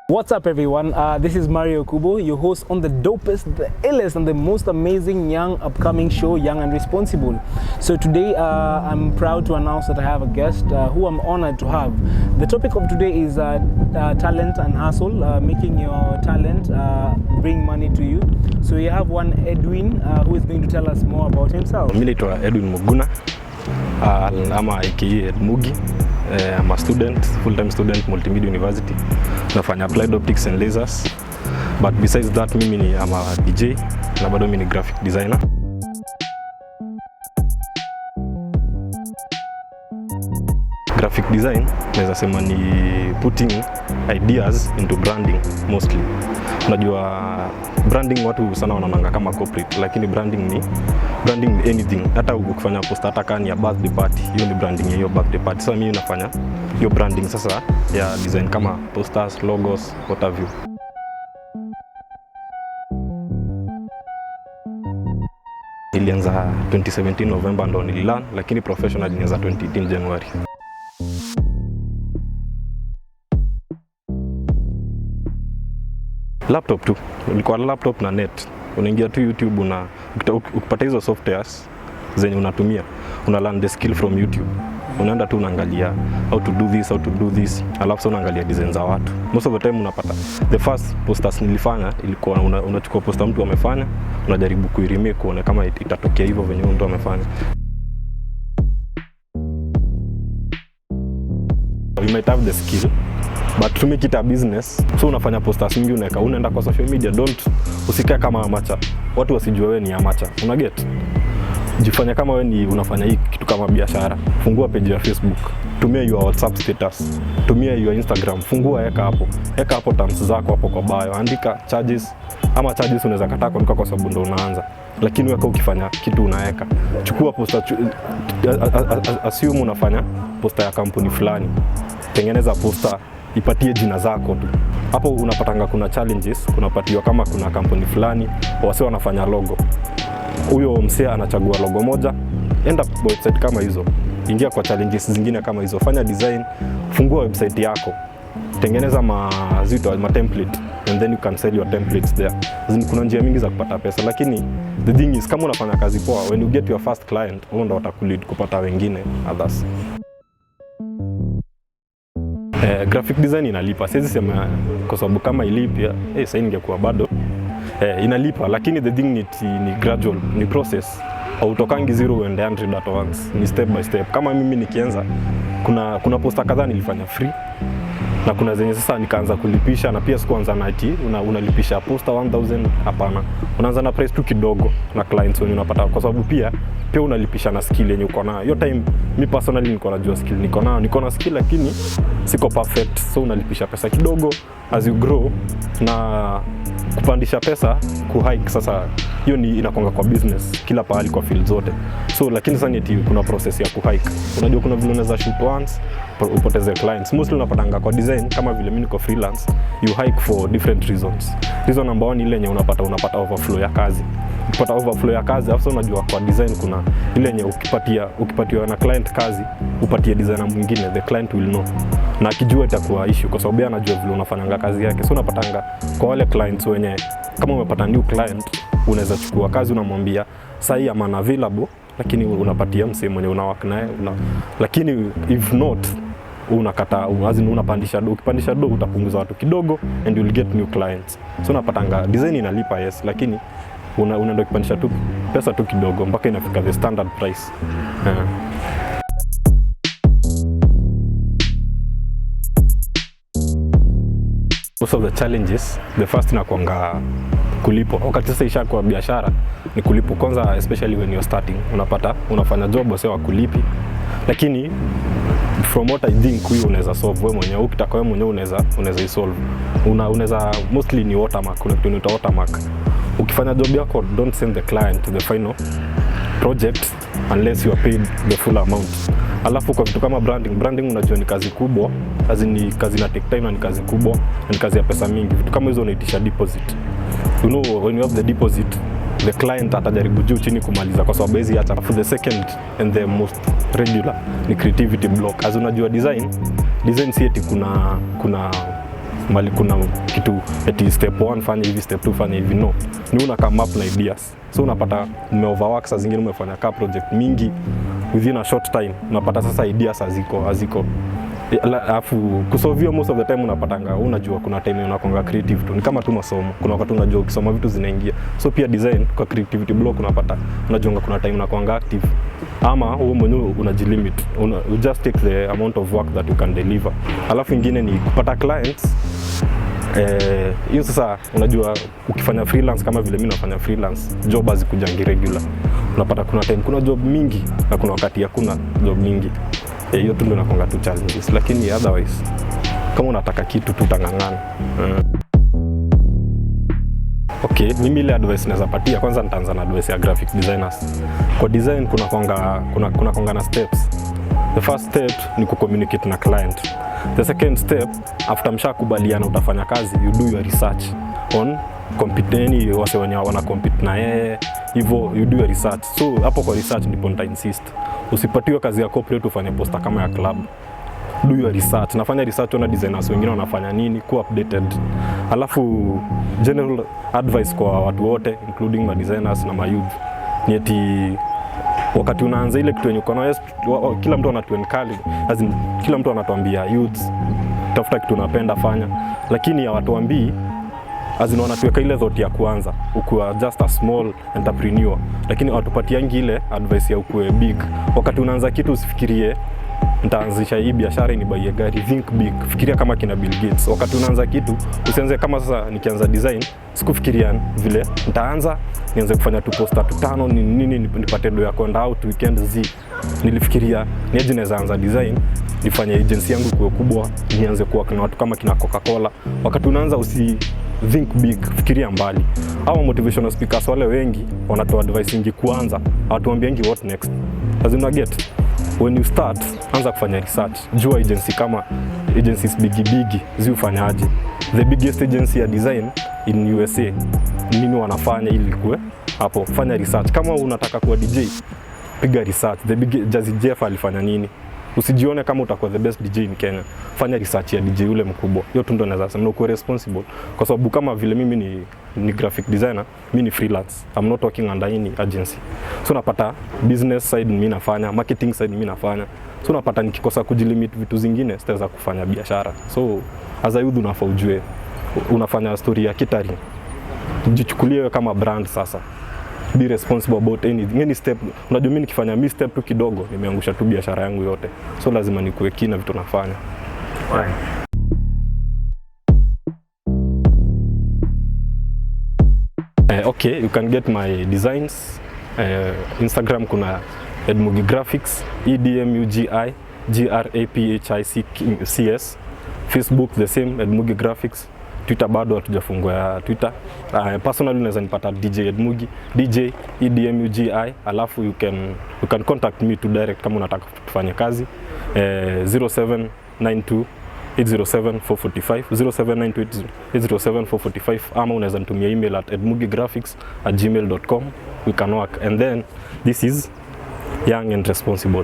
What's up everyone, this is Mario Kubo, your host on the dopest, the illest and the most amazing young upcoming show, Young and Responsible. So today I'm proud to announce that I have a guest who I'm honored to have. The topic of today is talent and hustle, making your talent bring money to you. So we have one Edwin who is going to tell us more about himself. Mimi naitwa Edwin Muguna, ama aka Edmugi. I'm a student, full-time student, Multimedia University. Nafanya applied optics and lasers. But besides that, I'm a DJ na bado mimi ni graphic designer. Graphic design naweza sema ni putting ideas into branding mostly. Unajua branding watu sana wanaonanga kama corporate, lakini branding ni anything. Hata ukifanya poster hata kani ya birthday party, hiyo ni branding ya hiyo birthday party. Sasa mimi nafanya hiyo branding sasa ya design kama posters, logos, what have you. Nilianza 2017 November ndo nililearn, lakini professionally nilianza 2018 January. Laptop tu, nilikuwa laptop na net. Unaingia tu YouTube na ukipata hizo softwares zenye unatumia, una learn the skill from YouTube. Unaenda tu unaangalia how to do this, alafu sasa unaangalia design za watu. Most of the time unapata the first posters nilifanya ilikuwa unachukua poster mtu amefanya, unajaribu kuiremake kuona kama itatokea hivyo venye mtu amefanya. You might have the skill, but to make it a business, so unafanya posters mingi unaenda kwa social media, usikae kama amateur. Watu wasijue wewe ni amateur. Unaget? Jifanya kama wewe ni unafanya hii kitu kama biashara. Fungua page ya Facebook, tumia your WhatsApp status, tumia your Instagram, fungua weka hapo terms zako hapo kwa bio, andika charges unaweza kataa kuandika kwa sababu ndo unaanza. Lakini weka ukifanya kitu unaweka. Chukua poster, assume unafanya poster ya kampuni fulani. Tengeneza poster, ipatie jina zako tu. Hapo unapatanga kuna challenges, kunapatiwa kama kuna kampuni fulani wase wanafanya logo. Huyo msee anachagua logo moja, enda website kama hizo. Ingia kwa challenges zingine kama hizo, fanya design, fungua website yako. Tengeneza ma template and then you can sell your templates there. Kuna njia mingi za kupata pesa, lakini the thing is kama unafanya kazi poa, when you get your first client, wewe ndo utakulead kupata wengine others. Graphic design inalipa. Siwezi sema kwa sababu kama ilipia, sasa ningekuwa bado. Inalipa, lakini the thing ni gradual, ni process. Hautokangi 0 and 100 at once. Ni step by step. Kama mimi nikianza, kuna poster kadhaa nilifanya free. Na kuna zenye sasa nikaanza kulipisha, na pia sikuanza na IT, unalipisha poster 1000, hapana. Unaanza na price tu kidogo na clients wenye unapata, kwa sababu pia unalipisha na skill yenye uko nayo. Hiyo time mimi personally niko najua skill niko nayo, niko na skill lakini siko perfect, so unalipisha pesa kidogo as you grow, na kupandisha pesa kuhike. Sasa hiyo ni inakonga kwa business kila pahali kwa field zote. So lakini sasa ni kuna process ya kuhike. Unajua kuna vile unaweza shoot once upoteze clients. Mostly unapatanga kwa design, kama vile mimi niko freelance, you hike for different reasons. Reason number 1 ile yenye unapata overflow ya kazi. Ukipata overflow ya kazi, after unajua kwa design kuna ile yenye ukipatiwa na client kazi, upatie designer mwingine, the client will know. Na akijua itakuwa issue kwa sababu anajua vile unafanyanga kazi yake. So unapatanga kwa wale clients wenye, kama umepata new client, unaweza chukua kazi unamwambia sahi am available, lakini unapatia msemo mwenye unawork naye, lakini if not unakata unapandisha do. Ukipandisha do utapunguza watu kidogo and you'll get new clients. So unapatanga design inalipa, yes, lakini unaenda kupandisha tu pesa tu kidogo mpaka inafika the standard price. Most of the challenges, the first inakuanga kulipo. Wakati sasa ishakuwa biashara ni kulipo kwanza, especially when you're starting. Unapata unafanya job wase wa kulipi, lakini from what I think huyu unaweza solve wewe mwenyewe. Ukitaka wewe mwenyewe unaweza isolve. Unaweza mostly ni watermark, unaita watermark. Ukifanya job yako, don't send the client to the final project unless you are paid the full amount. Alafu kwa vitu kama branding unajua ni kazi kubwa, ni kazi na take time na ni kazi kubwa, na ni kazi ya pesa mingi. Vitu kama hizo unaitisha deposit. You know, when you have the deposit, the client atajaribu juu chini kumaliza, kwa sababu hizi hata for the second and the most regular ni creativity block. As unajua design si eti kuna mali kuna kitu eti step 1 fanya hivi, step 2 fanya hivi, no. Ni una come up na ideas. So unapata umeoverwork, saa zingine umefanya ka project mingi within a short time, unapata sasa ideas haziko. Alafu kusolve most of the time unapatanga unajua kuna time unakonga creative tu. Ni kama tu masomo. Kuna wakati unajua ukisoma vitu zinaingia. So pia design kwa creativity block unapata unajua kuna time unakonga active. Ama wewe mwenyewe unajilimit. You just take the amount of work that you can deliver. Alafu ingine ni kupata clients. Hiyo sasa unajua ukifanya freelance kama vile mimi nafanya freelance, job hazikujangi regular. Unapata kuna time kuna job mingi na kuna wakati hakuna job mingi. Hiyo tu ndio nakonga tu challenges, lakini otherwise kama unataka kitu tu utang'ang'ana. Okay, mimi ile advice naweza patia, kwanza nitaanza na advice ya graphic designers. Kwa design kuna konga na steps. The first step ni kucommunicate na client. The second step, after mshakubaliana utafanya kazi, you do your research on competeni wase wenye wana compete na yeye, hivyo you do your research. So hapo kwa research ndipo nita insist. Usipatiwe kazi ya corporate ufanye poster kama ya club. Do your research. Nafanya research on designers wengine wanafanya nini, ku updated. Alafu general advice kwa watu wote including ma designers na ma youth ni eti wakati unaanza ile kitu yenye uko nayo, kila mtu anatu encourage, kila mtu anatuambia youth tafuta kitu unapenda fanya, lakini hawatuambii wanatuweka ile thought ya kuanza ukuwa just a small entrepreneur, lakini watupatiangi ile advice ya ukuwe big. Wakati unaanza kitu usifikirie nitaanzisha hii biashara ni buy gari, think big, fikiria kama kina Bill Gates. Wakati unaanza kitu usianze kama sasa nikianza design sikufikiria vile nitaanza nianze kufanya tu poster 5 nini nipate do ya kwenda out weekend nilifikiria niaje naweza anza design nifanye agency yangu kuwa kubwa, nianze kuwa na watu kama kina Coca-Cola. Wakati unaanza usi think big, fikiria mbali. Hawa motivational speakers wale wengi wanatoa advice nyingi kuanza, hawatuambiangi what next. Lazima get when you start, anza kufanya research. Jua agency kama agencies bigi ziufanyaje. The biggest agency ya design in USA nini wanafanya ili kuwe hapo. Fanya research. Kama unataka kuwa DJ, piga research. The big Jazzy Jeff alifanya nini. Usijione kama utakuwa the best DJ in Kenya. Fanya research ya DJ ule mkubwa. Hiyo tu ndo naweza sema uko responsible. Kwa sababu kama vile mimi ni graphic designer, mimi ni freelance. I'm not working under any agency. So napata business side mimi nafanya, marketing side mimi nafanya. So napata nikikosa kujilimit vitu zingine sitaweza kufanya biashara. So as a youth unafaa ujue unafanya story ya catering. Jichukulie kama brand sasa. Be responsible about any step. Unajua mimi nikifanya step tu kidogo nimeangusha tu biashara yangu yote. So lazima nikuwe kina vitu nafanya. Right. Okay, you can get my designs. Instagram kuna Edmugi Graphics, EDMUGIGRAPHICS. Facebook the same, Edmugi Graphics. Twitter bado hatujafungua Twitter. Personally unaweza nipata DJ Edmugi, DJ EDMUGI. Alafu you can contact me to direct kama unataka tufanye kazi. 0792 807 445 0792 807 445 ama unaweza nitumia email at edmugigraphics@gmail.com. We can work. And then this is Young and Responsible.